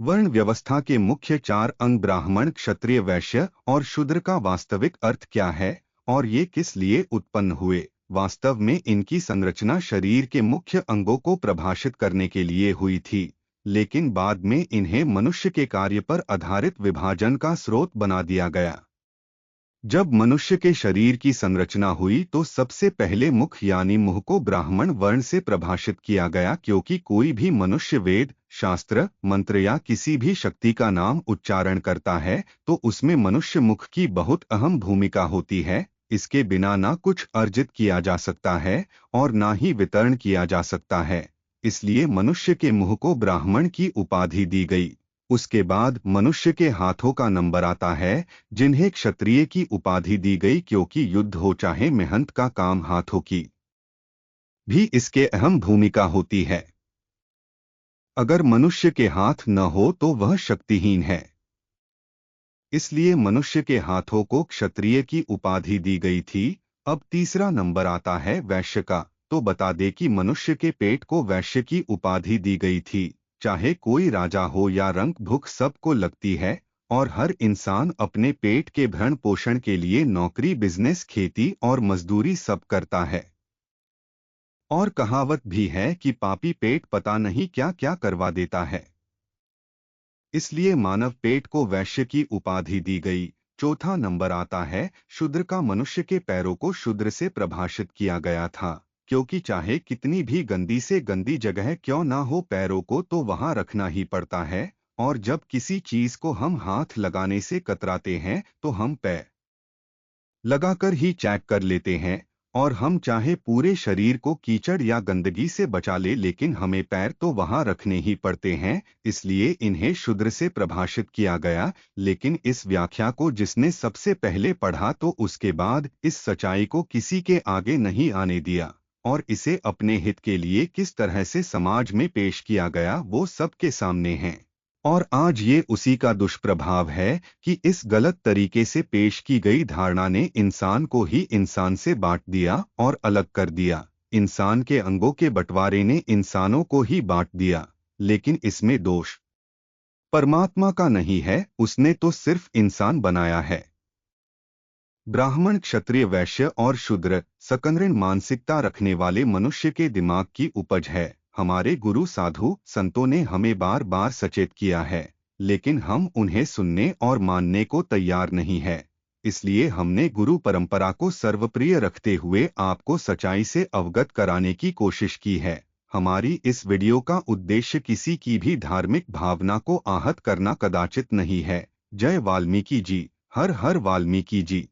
वर्ण व्यवस्था के मुख्य 4 अंग ब्राह्मण, क्षत्रिय, वैश्य और शूद्र का वास्तविक अर्थ क्या है और ये किस लिए उत्पन्न हुए? वास्तव में इनकी संरचना शरीर के मुख्य अंगों को प्रभाषित करने के लिए हुई थी, लेकिन बाद में इन्हें मनुष्य के कार्य पर आधारित विभाजन का स्रोत बना दिया गया। जब मनुष्य के शरीर की संरचना हुई तो सबसे पहले मुख यानी मुंह को ब्राह्मण वर्ण से प्रभाषित किया गया, क्योंकि कोई भी मनुष्य वेद, शास्त्र, मंत्र या किसी भी शक्ति का नाम उच्चारण करता है तो उसमें मनुष्य मुख की बहुत अहम भूमिका होती है। इसके बिना ना कुछ अर्जित किया जा सकता है और ना ही वितरण किया जा सकता है। इसलिए मनुष्य के मुंह को ब्राह्मण की उपाधि दी गई। उसके बाद मनुष्य के हाथों का नंबर आता है, जिन्हें क्षत्रिय की उपाधि दी गई, क्योंकि युद्ध हो चाहे मेहनत का काम, हाथों की भी इसके अहम भूमिका होती है। अगर मनुष्य के हाथ न हो तो वह शक्तिहीन है। इसलिए मनुष्य के हाथों को क्षत्रिय की उपाधि दी गई थी। अब तीसरा नंबर आता है वैश्य का। तो बता दे कि मनुष्य के पेट को वैश्य की उपाधि दी गई थी। चाहे कोई राजा हो या रंक, भूख सबको लगती है और हर इंसान अपने पेट के भरण पोषण के लिए नौकरी, बिजनेस, खेती और मजदूरी सब करता है। और कहावत भी है कि पापी पेट पता नहीं क्या क्या करवा देता है। इसलिए मानव पेट को वैश्य की उपाधि दी गई। चौथा नंबर आता है शूद्र का। मनुष्य के पैरों को शूद्र से प्रभाषित किया गया था, क्योंकि चाहे कितनी भी गंदी से गंदी जगह क्यों ना हो, पैरों को तो वहां रखना ही पड़ता है। और जब किसी चीज को हम हाथ लगाने से कतराते हैं तो हम पैर लगाकर ही चेक कर लेते हैं। और हम चाहे पूरे शरीर को कीचड़ या गंदगी से बचा ले, लेकिन हमें पैर तो वहां रखने ही पड़ते हैं। इसलिए इन्हें शूद्र से प्रभाषित किया गया। लेकिन इस व्याख्या को जिसने सबसे पहले पढ़ा तो उसके बाद इस सच्चाई को किसी के आगे नहीं आने दिया, और इसे अपने हित के लिए किस तरह से समाज में पेश किया गया वो सबके सामने है। और आज ये उसी का दुष्प्रभाव है कि इस गलत तरीके से पेश की गई धारणा ने इंसान को ही इंसान से बांट दिया और अलग कर दिया। इंसान के अंगों के बंटवारे ने इंसानों को ही बांट दिया। लेकिन इसमें दोष परमात्मा का नहीं है, उसने तो सिर्फ इंसान बनाया है। ब्राह्मण, क्षत्रिय, वैश्य और शूद्र सकंद्रण मानसिकता रखने वाले मनुष्य के दिमाग की उपज है। हमारे गुरु साधु संतों ने हमें बार बार सचेत किया है, लेकिन हम उन्हें सुनने और मानने को तैयार नहीं है। इसलिए हमने गुरु परंपरा को सर्वप्रिय रखते हुए आपको सच्चाई से अवगत कराने की कोशिश की है। हमारी इस वीडियो का उद्देश्य किसी की भी धार्मिक भावना को आहत करना कदाचित नहीं है। जय वाल्मीकि जी। हर हर वाल्मीकि जी।